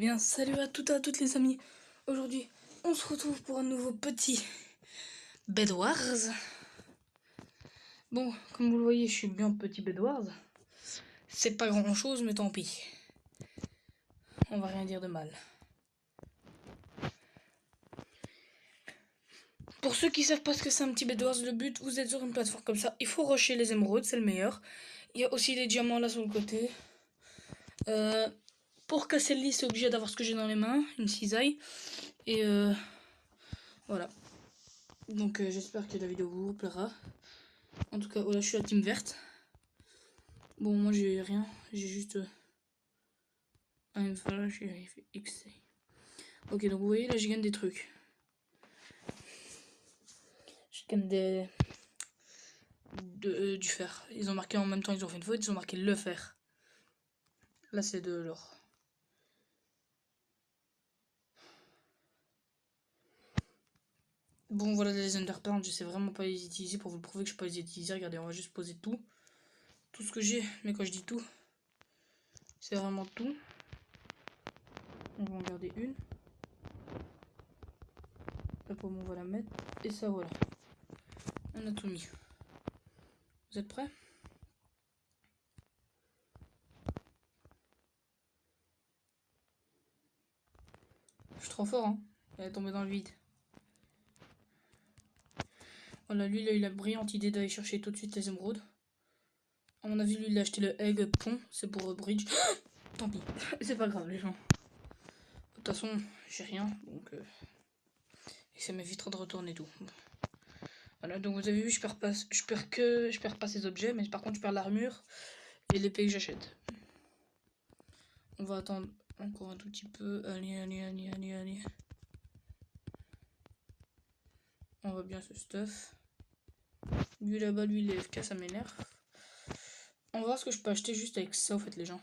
bien, salut à toutes les amis. Aujourd'hui, on se retrouve pour un nouveau petit Bed Wars. Bon, comme vous le voyez, je suis bien petit Bed Wars. C'est pas grand chose, mais tant pis. On va rien dire de mal. Pour ceux qui savent pas ce que c'est un petit Bed Wars, le but, vous êtes sur une plateforme comme ça, il faut rusher les émeraudes, c'est le meilleur. Il y a aussi les diamants là sur le côté. Pour casser le lit, c'est obligé d'avoir ce que j'ai dans les mains, une cisaille. Et voilà. Donc j'espère que la vidéo vous plaira. En tout cas, voilà, je suis la team verte. Bon, moi j'ai rien, j'ai juste un flash et fait X. Ok, donc vous voyez là, je gagne des trucs. Je gagne du fer. Ils ont marqué en même temps, ils ont fait une faute, ils ont marqué le fer. Là, c'est de l'or. Bon, voilà les underpants, je sais vraiment pas les utiliser. Pour vous prouver que je peux pas les utiliser, regardez, on va juste poser tout. Tout ce que j'ai, mais quand je dis tout, c'est vraiment tout. On va en garder une. La pomme, on va la mettre. Et ça, voilà. On a tout mis. Vous êtes prêts? Je suis trop fort, hein. Elle est tombée dans le vide. Voilà, lui, là, il a la brillante idée d'aller chercher tout de suite les émeraudes. À mon avis, lui, il a acheté le egg pont. C'est pour bridge. Tant pis. C'est pas grave, les gens. De toute façon, j'ai rien. Donc, et ça m'évitera de retourner tout. Voilà, donc vous avez vu, je perds pas ces objets. Mais par contre, je perds l'armure et l'épée que j'achète. On va attendre encore un tout petit peu. Allez. On va bien ce stuff. Lui là-bas, lui, il est FK, ça m'énerve. On va voir ce que je peux acheter juste avec ça, en fait, les gens.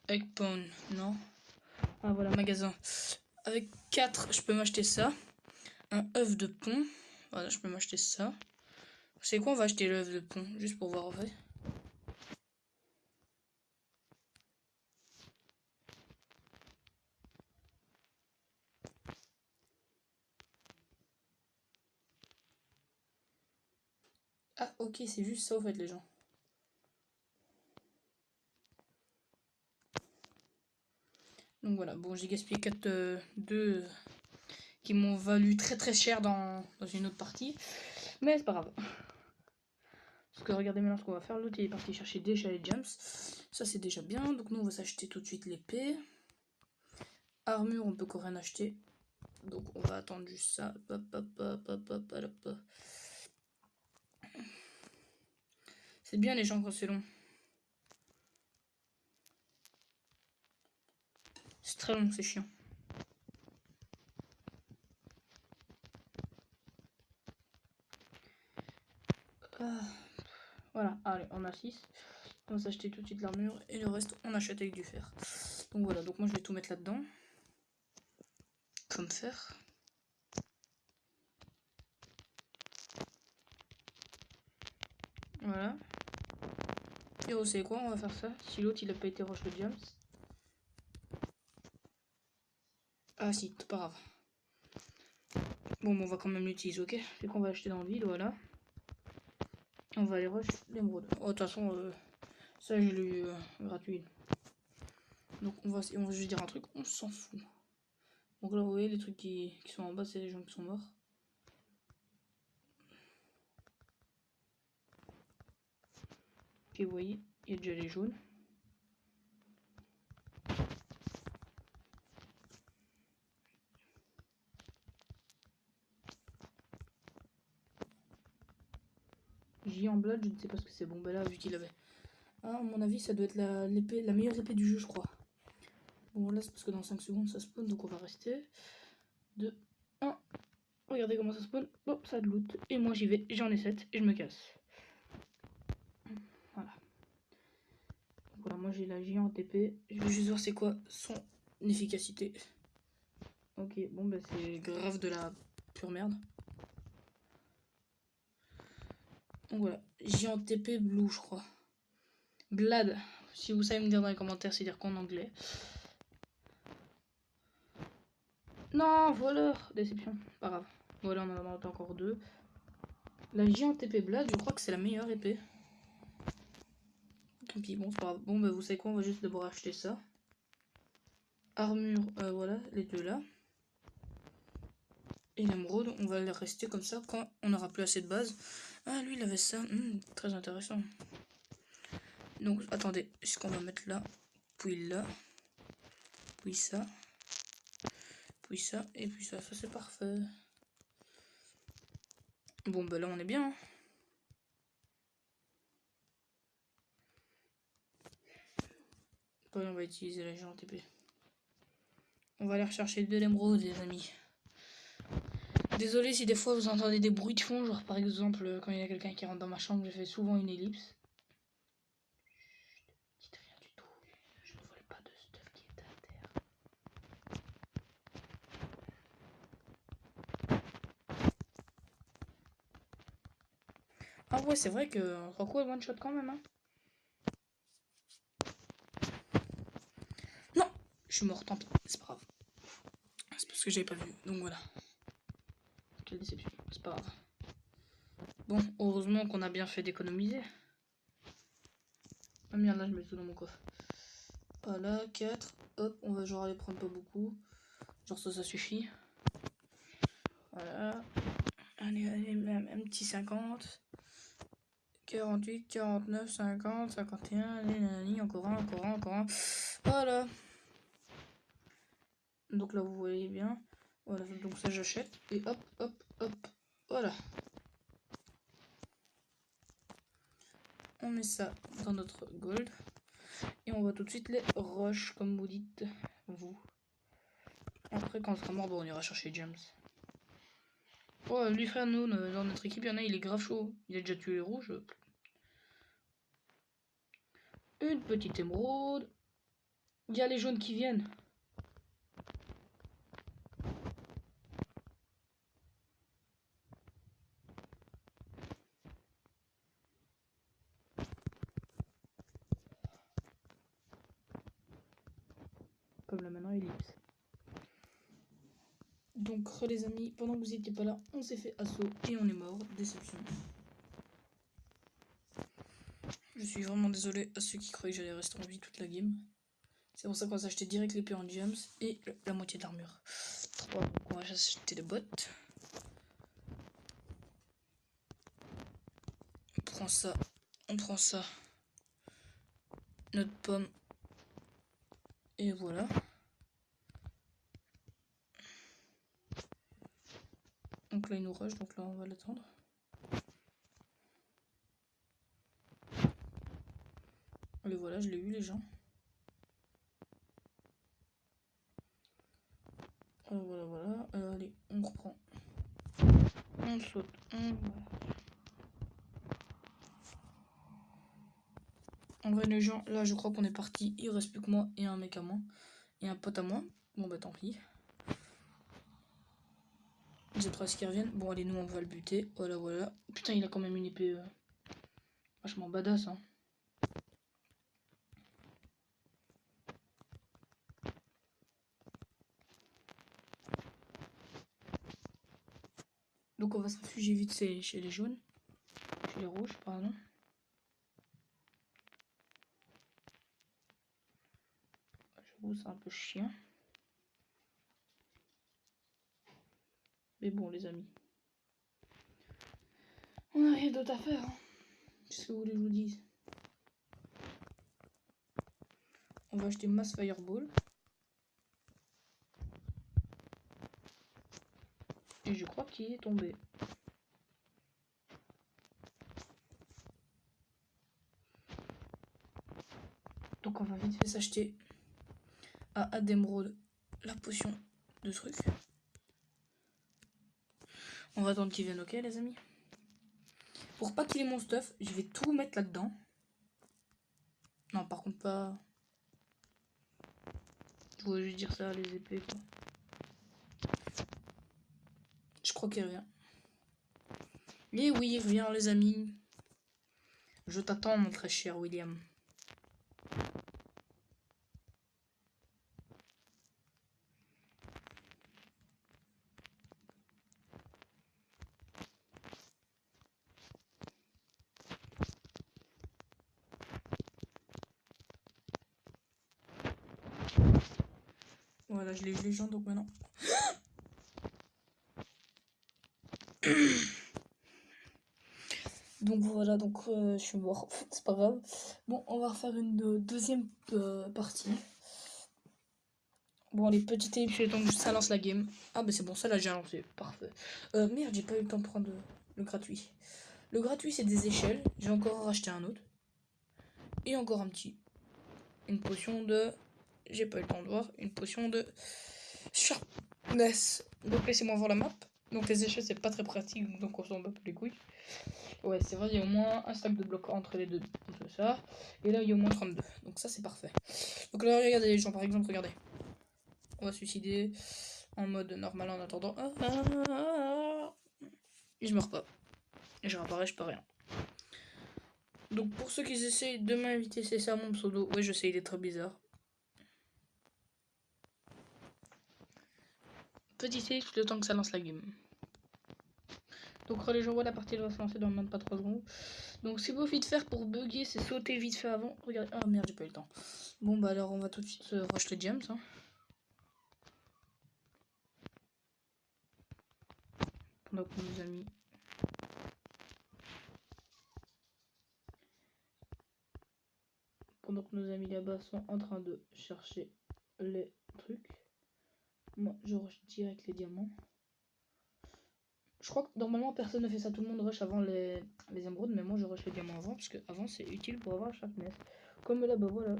Egg pawn, non. Ah, voilà, magasin. Avec 4, je peux m'acheter ça. Un œuf de pont. Voilà, je peux m'acheter ça. C'est quoi, on va acheter l'œuf de pont, juste pour voir en fait. Ah, ok, c'est juste ça, en fait, les gens. Donc voilà, bon, j'ai gaspillé 2 qui m'ont valu très cher dans une autre partie. Mais c'est pas grave. Parce que regardez maintenant ce qu'on va faire. L'autre il est parti chercher déjà les gems. Ça c'est déjà bien. Donc nous on va s'acheter tout de suite l'épée. Armure on peut encore rien acheter. Donc on va attendre juste ça. C'est bien les gens quand c'est long. C'est très long, c'est chiant. Voilà, allez, on a 6. On va s'acheter tout de suite l'armure et le reste on achète avec du fer. Donc voilà, donc moi je vais tout mettre là-dedans. Comme fer. Voilà. Et vous savez quoi, on va faire ça. Si l'autre il a pas été rush le gems. Ah si, c'est pas grave. Bon, on va quand même l'utiliser, ok? C'est qu'on va acheter dans le vide, voilà. On va aller rush l'émeraude. Oh, de toute façon, ça je l'ai eu gratuit. Donc on va juste dire un truc, on s'en fout. Donc là, vous voyez, les trucs qui sont en bas, c'est les gens qui sont morts. Puis vous voyez, il y a déjà les jaunes. Géant Blood, je ne sais pas ce que c'est. Bon, bah là, vu qu'il avait. Ah, à mon avis, ça doit être la meilleure épée du jeu, je crois. Bon, là, c'est parce que dans 5 secondes, ça spawn, donc on va rester. 2, 1. Regardez comment ça spawn. Hop, ça de loot. Et moi, j'y vais. J'en ai 7 et je me casse. Voilà. Donc voilà, moi, j'ai la géante épée. Je vais juste voir c'est quoi son efficacité. Ok, bon, bah, c'est grave de la pure merde. Donc voilà, géante épée blue, je crois. Blade, Si vous savez me dire dans les commentaires, c'est dire qu'en anglais. Non, voleur. Déception. Pas grave. Voilà, on en a encore 2. La géante épée Blade, je crois que c'est la meilleure épée. Tant pis, bon, c'est pas grave. Bon, bah, vous savez quoi, on va juste d'abord acheter ça. Armure, voilà, les 2 là. Et l'émeraude, on va les rester comme ça quand on n'aura plus assez de base. Ah, lui, il avait ça. Très intéressant. Donc, attendez, ce qu'on va mettre là, puis là, puis ça, et puis ça c'est parfait. Bon, bah là, on est bien. Hein. Bon, on va utiliser la géante épée. On va aller rechercher de l'émeraude, les amis. Désolé si des fois vous entendez des bruits de fond, genre par exemple quand il y a quelqu'un qui rentre dans ma chambre, je fais souvent une ellipse. Dites rien du tout, je ne vole pas de stuff qui est à terre. Ah ouais, c'est vrai que Rocco est one shot quand même. Hein. Non, je suis mort, tant pis, c'est pas grave. C'est parce que j'avais pas vu, donc voilà. Quelle déception, c'est pas grave. Bon, heureusement qu'on a bien fait d'économiser. Ah merde, là je mets tout dans mon coffre. Voilà, 4. Hop, on va genre aller prendre pas beaucoup. Genre ça suffit. Voilà. Allez, un petit 50. 48, 49, 50, 51, allez, encore un. Voilà. Donc là, vous voyez bien. Voilà, donc ça j'achète. Et hop. Voilà. On met ça dans notre gold. Et on va tout de suite les rush, comme vous dites, vous. Après, quand on sera mort, bon, on ira chercher James. Oh, lui, frère, nous, dans notre équipe, il y en a, il est grave chaud. Il a déjà tué les rouges. Une petite émeraude. Il y a les jaunes qui viennent. Comme là maintenant, ellipse. Donc les amis, pendant que vous n'étiez pas là, on s'est fait assaut et on est mort. Déception. Je suis vraiment désolé à ceux qui croyaient que j'allais rester en vie toute la game. C'est pour ça qu'on va s'acheter direct l'épée en gems et la moitié de l'armure. 3, donc on va acheter des bottes. On prend ça. Notre pomme. Et voilà. Donc là il nous rush, donc là on va l'attendre. Allez voilà, je l'ai eu les gens. Voilà. Allez, on reprend. On saute. En vrai les gens, là je crois qu'on est parti. Il reste plus que moi et un mec à moi. Et un pote à moi. Bon bah tant pis. J'ai presque qui reviennent. Bon allez, nous on va le buter. Voilà. Putain, il a quand même une épée vachement badass. Hein. Donc on va se réfugier vite chez les jaunes. Chez les rouges, pardon. J'avoue, c'est un peu chiant. Mais bon, les amis. On a rien d'autre à faire. Hein. Qu'est-ce que vous voulez que je vous dise? On va acheter Mass Fireball. Et je crois qu'il est tombé. Donc on va vite fait s'acheter à Ademrod la potion de trucs. On va attendre qu'il vienne, ok les amis? Pour pas qu'il ait mon stuff, je vais tout mettre là-dedans. Non, par contre pas... Je voulais juste dire ça, les épées quoi. Je crois qu'il revient. Et oui, il revient les amis. Je t'attends mon très cher William. Voilà, je l'ai eu les gens, donc maintenant. Donc voilà, donc je suis mort, c'est pas grave. Bon, on va refaire une deuxième partie. Bon, les petites ellipses, donc ça lance la game. Ah, bah c'est bon, ça là j'ai lancé, parfait. Merde, j'ai pas eu le temps de prendre le gratuit. Le gratuit, c'est des échelles. J'ai encore racheté un autre. Et encore un petit. Une potion de... J'ai pas eu le temps de voir. Une potion de... Sharpness. Donc laissez-moi voir la map. Donc les échelles, c'est pas très pratique, donc on s'en bat les couilles. Ouais, c'est vrai, il y a au moins un stack de blocs entre les deux. Donc ça. Et là, il y a au moins 32. Donc ça, c'est parfait. Donc là, regardez les gens, par exemple, regardez. On va se suicider en mode normal en attendant. Et je meurs pas. Et je réapparais, je peux rien. Donc pour ceux qui essaient de m'inviter, c'est ça mon pseudo. Ouais, je sais, il est très bizarre. Petit save le temps que ça lance la game. Donc les gens voient la partie va se lancer dans même pas 3 secondes. Donc ce qu'il faut vite faire pour bugger, c'est sauter vite fait avant. Regardez. Ah merde, j'ai pas eu le temps. Bon bah alors on va tout de suite rush les gems. Hein. Pendant que nos amis... Pendant que nos amis là-bas sont en train de chercher les trucs. Moi je rush direct les diamants. Je crois que normalement personne ne fait ça, tout le monde rush avant les émeraudes, mais moi je rush les diamants avant, parce que avant c'est utile pour avoir chaque mess. Comme là-bas, voilà,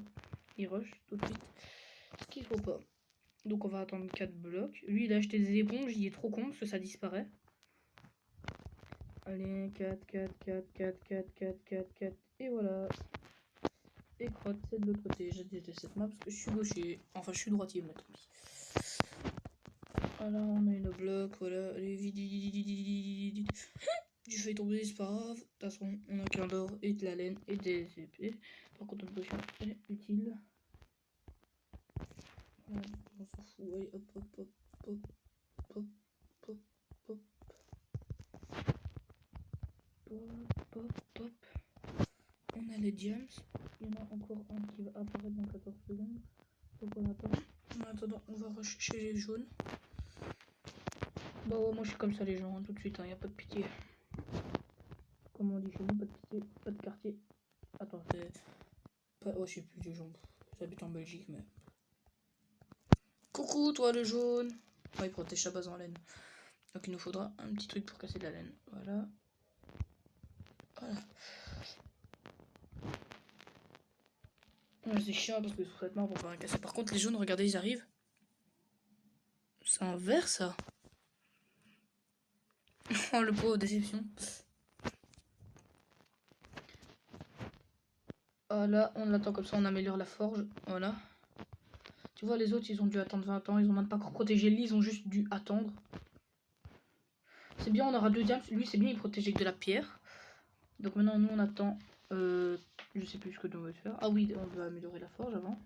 il rush tout de suite, ce qu'il faut pas. Donc on va attendre 4 blocs. Lui il a acheté des éponges, il est trop con parce que ça disparaît. Allez, 4, 4, 4, 4, 4, 4, 4, 4, et voilà. Et crotte, c'est de l'autre côté. J'ai détesté cette map parce que je suis gaucher, enfin je suis droitier, mais tant pis. Voilà, on a une bloc, voilà, allez, vite, vite, vite, vite, vite. J'ai failli tomber, c'est pas grave. De toute façon, on a qu'un d'or et de la laine et des épées. Par contre, notre potion est utile. Voilà, on s'en fout. Allez, hop, hop, hop, hop, hop, hop, hop. Hop, hop, hop. On a les diams. Il y en a encore un qui va apparaître dans 14 secondes. Donc on attend. En attendant, on va rush chez les jaunes. Bah ouais, moi je suis comme ça les gens, hein, tout de suite, il n'y a pas de pitié. Comme on dit chez nous, pas de pitié, pas de quartier. Attends, c'est... Pas... Oh, je sais plus les gens. J'habite en Belgique, mais... Coucou, toi le jaune. Ouais, il protège sa base en laine. Donc il nous faudra un petit truc pour casser de la laine. Voilà. Voilà. Ouais, c'est chiant parce que sous-traitement pour pas rien casser. Par contre, les jaunes, regardez, ils arrivent. C'est un vert ça. Oh, le pauvre, déception. Voilà, on l'attend comme ça, on améliore la forge. Voilà. Tu vois, les autres, ils ont dû attendre 20 ans. Ils ont même pas encore protégé le lit, ils ont juste dû attendre. C'est bien, on aura 2 diams. Lui, c'est bien, il protège avec de la pierre. Donc maintenant, nous, on attend. Je sais plus ce que nous on veut faire. Ah oui, on doit améliorer la forge avant.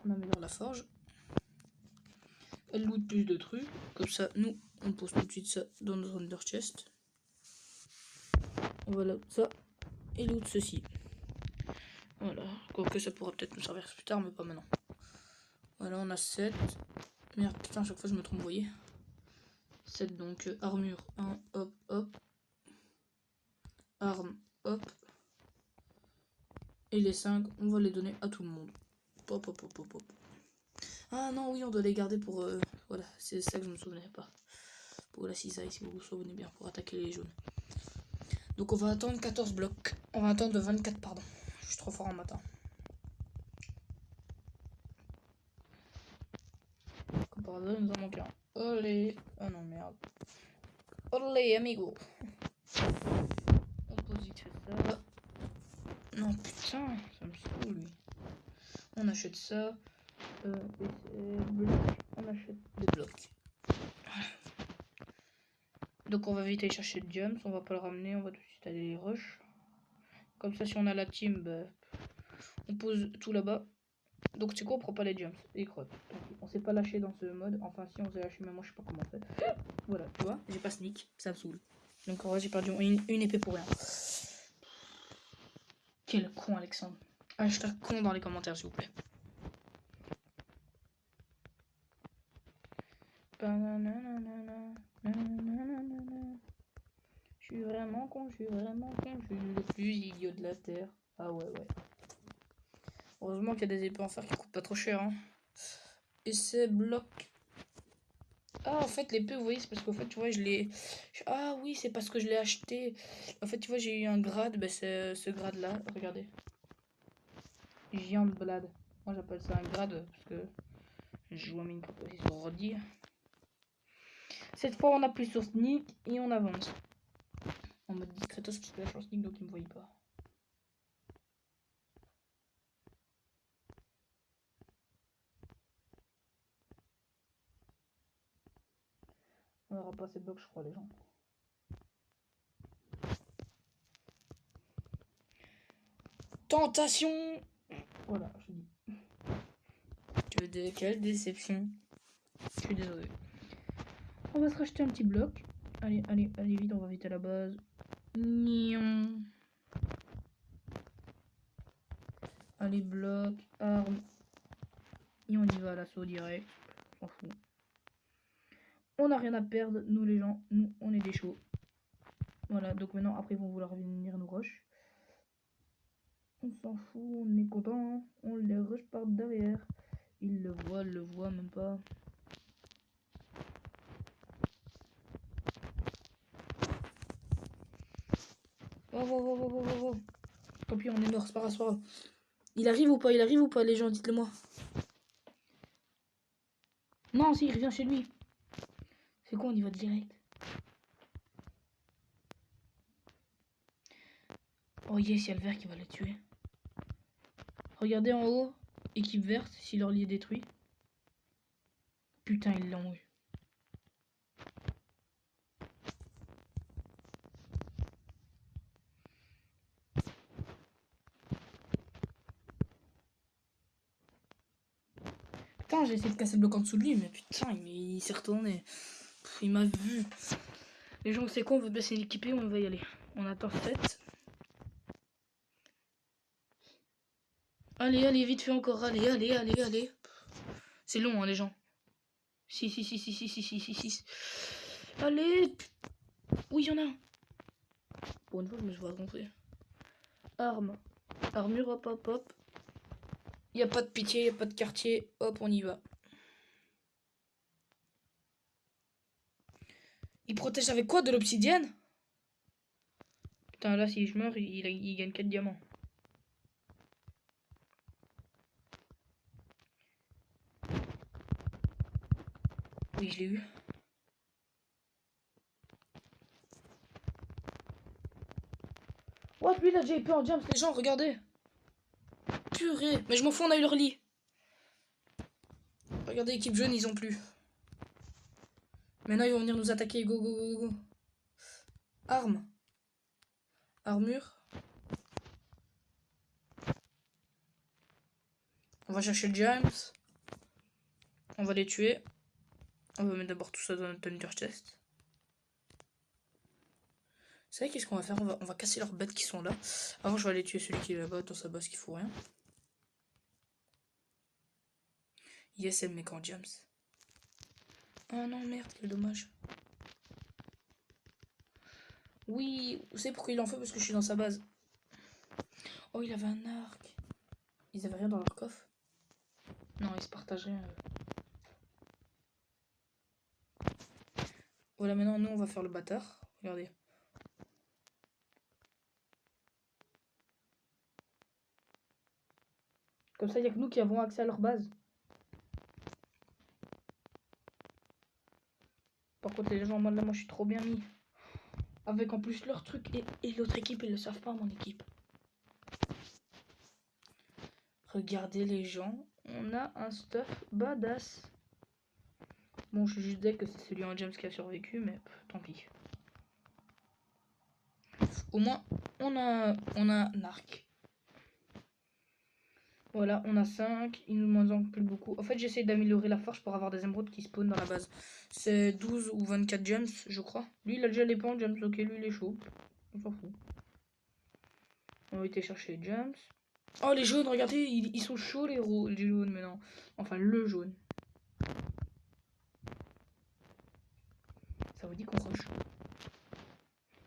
On améliore la forge. Elle loot plus de trucs. Comme ça, nous, on pose tout de suite ça dans notre under chest. On va loot ça. Et loot ceci. Voilà. Quoique ça pourra peut-être nous servir plus tard, mais pas maintenant. Voilà, on a 7. Merde, putain, à chaque fois je me trompe, vous voyez. 7 donc, armure 1, hop, hop. Arme, hop. Et les 5, on va les donner à tout le monde. Hop, hop, hop, hop, hop. Ah non, oui, on doit les garder pour... voilà, c'est ça que je me souvenais pas. Pour la cisaille, si vous vous souvenez bien, pour attaquer les jaunes. Donc on va attendre 14 blocs. On va attendre 24, pardon. Je suis trop fort en matin. Comme par hasard, il nous en manque un. Olé. Ah non, merde. Olé, amigo. On pose vite fait ça. Non, putain, ça me saoule, lui. On achète ça. On achète des blocs. Donc on va vite aller chercher le gems, on va pas le ramener, on va tout de suite aller les rush. Comme ça, si on a la team, bah, on pose tout là-bas. Donc c'est quoi, on prend pas les gems, les crottes. On s'est pas lâché dans ce mode, enfin si on s'est lâché, mais moi je sais pas comment on fait. Voilà, tu vois, j'ai pas sneak, ça me saoule. Donc en vrai, j'ai perdu une épée pour rien. Quel con, Alexandre. Hashtag con dans les commentaires, s'il vous plaît. Je suis vraiment con, je suis le plus idiot de la terre. Ah ouais. Heureusement qu'il y a des épées en fer qui coûtent pas trop cher. Hein. Et c'est bloc. Ah, en fait, l'épée, vous voyez, c'est parce qu'en fait, tu vois, je l'ai... Ah oui, c'est parce que je l'ai acheté. En fait, tu vois, j'ai eu un grade. Ben, c'est ce grade-là. Regardez. Giant Blade. Moi, j'appelle ça un grade parce que je joue à Minecraft aussi sur ordi. Cette fois, on appuie sur Sneak et on avance. En mode discretos parce que là, je suis en Sneak, donc il me voit pas. On n'aura pas assez de blocs, je crois, les gens. Tentation. Voilà, je dis. Quelle déception. Je suis désolé. On va se racheter un petit bloc. Allez, vite, on va vite à la base. Nion. Allez, bloc, armes. Et on y va à l'assaut direct. On s'en fout. On n'a rien à perdre, nous les gens. Nous, on est des chauds. Voilà, donc maintenant, après, ils vont vouloir venir nous rush. On s'en fout, on est content. Hein. On les rush par derrière. Ils le voient même pas. Oh. Tant pis, on est mort, c'est pas grave. Il arrive ou pas, les gens, dites-le moi. Non, si, il revient chez lui. C'est quoi, on y va direct. Oh yes, il y a le vert qui va les tuer. Regardez en haut, équipe verte, si leur lit est détruit. Putain, ils l'ont eu. Putain, j'ai essayé de casser le bloc en dessous de lui, mais putain, il s'est retourné. Pff, il m'a vu. Les gens, c'est quoi, on veut baisser l'équipé, on va y aller. On attend 7. Allez, vite fait encore, allez. C'est long, hein, les gens. 6. Allez. Oui, il y en a un. Pour une fois, je me suis pas trompé. Arme. Armure, hop. Y a pas de pitié, y a pas de quartier. Hop, on y va. Il protège avec quoi? De l'obsidienne? Putain, là, si je meurs, il gagne 4 diamants. Oui, je l'ai eu. Ouais, lui, il a déjà épée en diamant, les gens, regardez. Purée. Mais je m'en fous, on a eu leur lit. Regardez, équipe jaune, ils ont plus. Maintenant, ils vont venir nous attaquer. Go. Arme. Armure. On va chercher le James. On va les tuer. On va mettre d'abord tout ça dans notre Thunder Chest. Vous savez qu'est-ce qu'on va faire, on va casser leurs bêtes qui sont là. Avant, je vais aller tuer celui qui est là-bas dans sa base qui fout rien. Yes, elle mec en James. Oh non, merde, quel dommage. Oui, vous savez pourquoi il en fait? Parce que je suis dans sa base. Oh, il avait un arc. Ils avaient rien dans leur coffre. Non, ils se partagent rien. Voilà, maintenant, nous, on va faire le bâtard. Regardez. Comme ça, il n'y a que nous qui avons accès à leur base. Par contre, les gens, là, moi, je suis trop bien mis. Avec en plus leur truc et l'autre équipe, ils le savent pas, mon équipe. Regardez les gens, on a un stuff badass. Bon, je suis juste deck que c'est celui en James qui a survécu, mais tant pis. Au moins, on a un arc. Voilà, on a 5, il nous manque plus beaucoup. En fait, j'essaie d'améliorer la forge pour avoir des émeraudes qui spawnent dans la base. C'est 12 ou 24 gems, je crois. Lui, il a déjà les points en gems, ok, lui, il est chaud. On s'en fout. On va aller chercher les gems. Oh, les jaunes, regardez, ils sont chauds, les jaunes, mais non. Enfin, le jaune. Ça vous dit qu'on rush?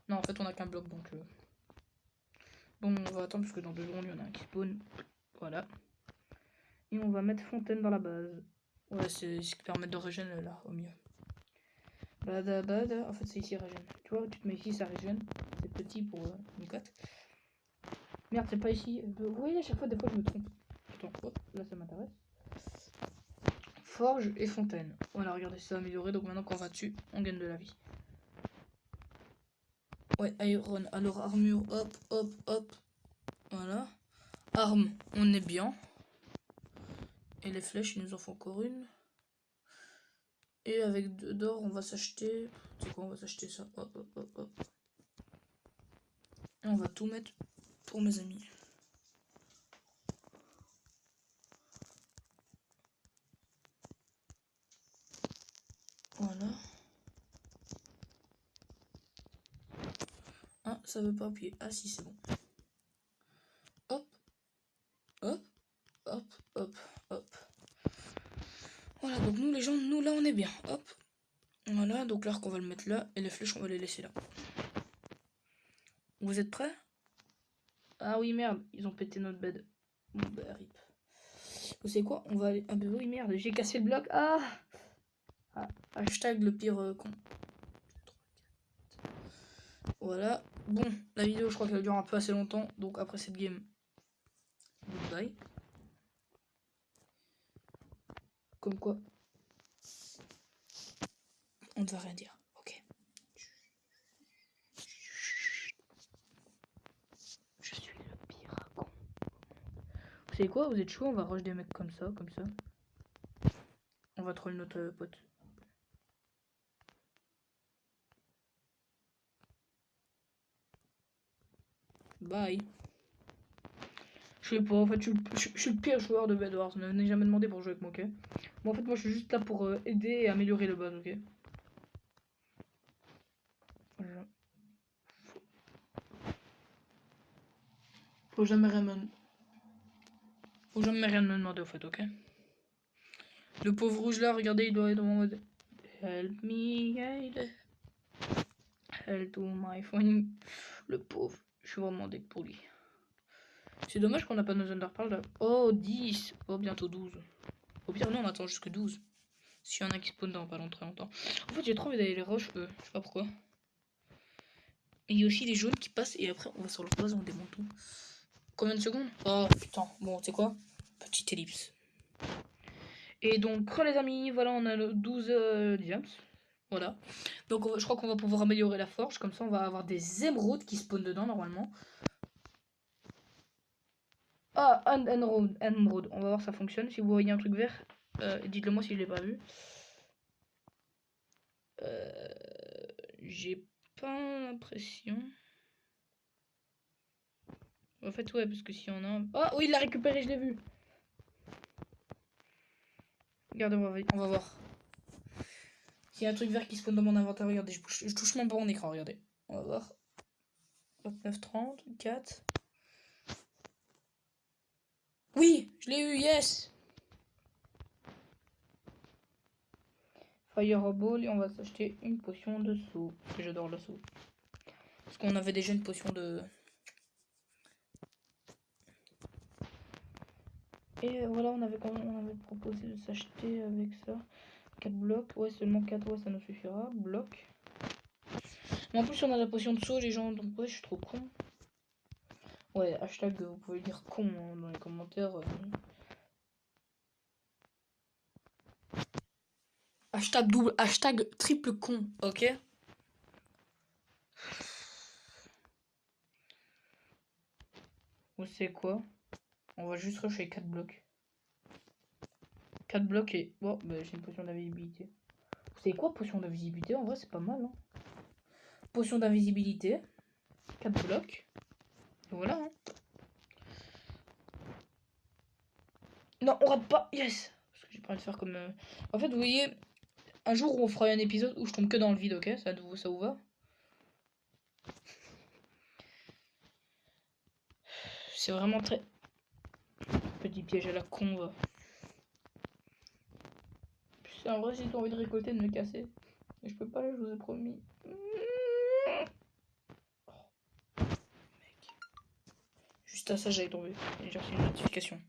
Non, en fait, on a qu'un bloc, donc... Bon, on va attendre, parce que dans 2 secondes, il y en a un qui spawn. Voilà. Et on va mettre fontaine dans la base. Ouais, c'est ce qui permet de régénérer, là, au mieux. Bada, bada. En fait, c'est ici, régène. Tu vois, tu te mets ici, ça régène. C'est petit pour une cote. Merde, c'est pas ici. Vous voyez, à chaque fois, des fois, je me trompe. Attends, hop, là, ça m'intéresse. Forge et fontaine. Voilà, regardez, c'est amélioré. Donc maintenant qu'on va dessus, on gagne de la vie. Ouais, iron. Alors, armure, hop, hop, hop. Voilà. Arme, on est bien. Et les flèches, il nous en faut encore une. Et avec 2 d'or, on va s'acheter... C'est quoi, on va s'acheter ça. Hop, hop, hop, hop. Et on va tout mettre pour mes amis. Voilà. Ah, ça veut pas appuyer. Ah si, c'est bon. Hop. Hop. Hop. Hop. Hop. Voilà, donc nous les gens, nous là on est bien. Hop. Voilà, donc l'arc on va le mettre là. Et les flèches on va les laisser là. Vous êtes prêts? Ah oui, merde, ils ont pété notre bed. Bon, bah, rip. Vous savez quoi? On va aller... Ah bah oui, merde, j'ai cassé le bloc. Ah, hashtag le pire con. Voilà. Bon, la vidéo, je crois qu'elle dure un peu assez longtemps. Donc après cette game, goodbye. Comme quoi, on ne va rien dire. Ok. Je suis le pire con. Vous savez quoi? Vous êtes chaud? On va rush des mecs comme ça, comme ça. On va troll notre pote. Bye. Je sais pas, en fait, je suis le pire joueur de Bed Wars. Ne venez jamais demander pour jouer avec moi, ok? Bon, en fait, moi, je suis juste là pour aider et améliorer le buzz, ok? Voilà. Faut jamais rien me... Faut jamais rien me demander, au fait, ok? Le pauvre rouge là, regardez, il doit être en mode... Help me, guide. Help to my friend. Le pauvre, je suis vraiment deck pour lui. C'est dommage qu'on n'a pas nos underpearls là. Oh, 10. Oh, bientôt 12. Au pire, non, on attend jusque 12. S'il y en a qui spawn dans pas très longtemps. En fait, j'ai trop envie d'aller les rush, je sais pas pourquoi. Et il y a aussi les jaunes qui passent et après, on va sur leur base, on démonte tout. Combien de secondes? Oh, putain. Bon, tu sais quoi? Petite ellipse. Et donc, les amis, voilà, on a le 12 diams. Voilà. Donc, je crois qu'on va pouvoir améliorer la forge. Comme ça, on va avoir des émeraudes qui spawnent dedans, normalement. Ah, un émeraude. On va voir si ça fonctionne. Si vous voyez un truc vert, dites-le moi si je l'ai pas vu. J'ai pas l'impression. En fait, ouais, parce que s'il y en a un... Oh, oui, il l'a récupéré, je l'ai vu. Regardez, on va voir. S'il y a un truc vert qui spawn dans mon inventaire, regardez, je touche même pas mon écran, regardez. On va voir. 29, 30, 4. Oui, je l'ai eu, yes. Fireball, et on va s'acheter une potion de saut. Parce que j'adore le saut. Parce qu'on avait déjà une potion de... Et voilà, on avait proposé de s'acheter avec ça 4 blocs. Ouais, seulement 4, ouais, ça nous suffira. Bloc. Mais en plus, on a la potion de saut, les gens. Donc, ouais, je suis trop con. Ouais, hashtag, vous pouvez dire con hein, dans les commentaires. Hashtag double, hashtag triple con, ok? Vous savez quoi? On va juste rusher 4 blocs. 4 blocs et... Bon, bah, j'ai une potion d'invisibilité. Vous savez quoi, potion d'invisibilité? En vrai, c'est pas mal, hein? Potion d'invisibilité. 4 blocs. Et voilà, hein. Non, on rate pas. Yes. Parce que j'ai pas envie de faire comme... En fait, vous voyez, un jour où on fera un épisode où je tombe que dans le vide, ok? Ça vous va? C'est vraiment très... Petit piège à la con, va. C'est en vrai, si t'as envie de récolter, de me casser. Mais je peux pas, je vous ai promis. Mec. Juste à ça, j'avais tombé. Et j'ai reçu une notification.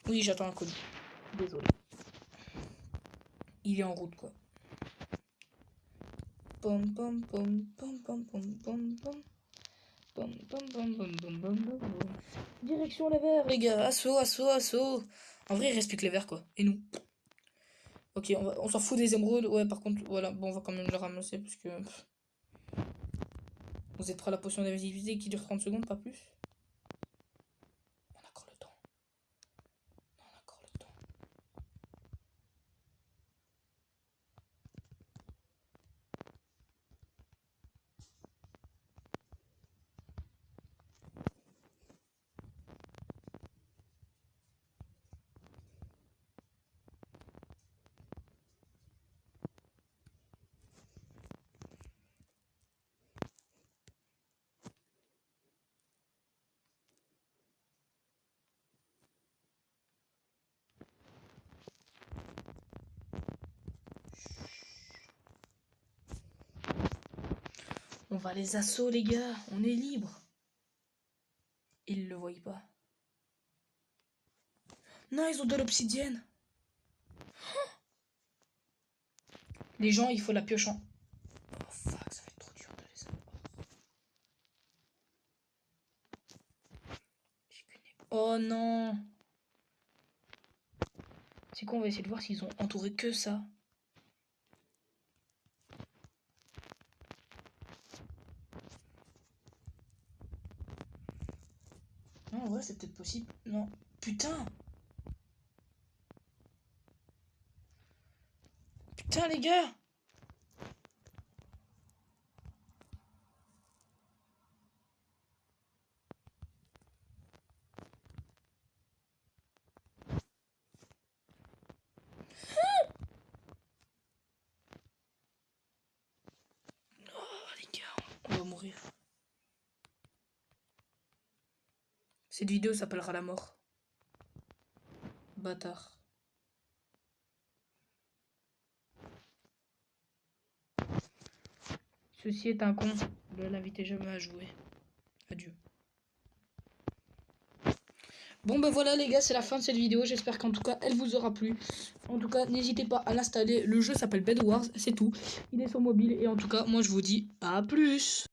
Oui, j'attends un colis. Désolé. Il est en route, quoi. Pom pom pom pom pom pom pom pom. Pom pom pom pom pom pom pom. Direction les verts, les gars. Assaut, assaut, assaut. En vrai, il reste plus que les verts, quoi. Et nous. Ok, on s'en fout des émeraudes. Ouais, par contre, voilà. Bon, on va quand même le ramasser parce que... Vous êtes prêts à la potion d'invisibilité qui dure 30 secondes, pas plus? On a encore le temps. On a encore le temps. On va les assauts, les gars. On est libre. Ils le voient pas. Non, ils ont de l'obsidienne. Les gens, il faut la pioche en... Oh fuck, ça va être trop dur de les avoir. Oh non. C'est quoi, on va essayer de voir s'ils ont entouré que ça. Non, en vrai, c'est peut-être possible. Non. Putain. Putain, les gars. Oh, les gars, on va mourir. Cette vidéo s'appellera la mort. Bâtard. Ceci est un con. Ne l'invitez jamais à jouer. Adieu. Bon ben voilà les gars, c'est la fin de cette vidéo. J'espère qu'en tout cas elle vous aura plu. En tout cas, n'hésitez pas à l'installer. Le jeu s'appelle Bed Wars, c'est tout. Il est sur mobile et en tout cas, moi je vous dis à plus.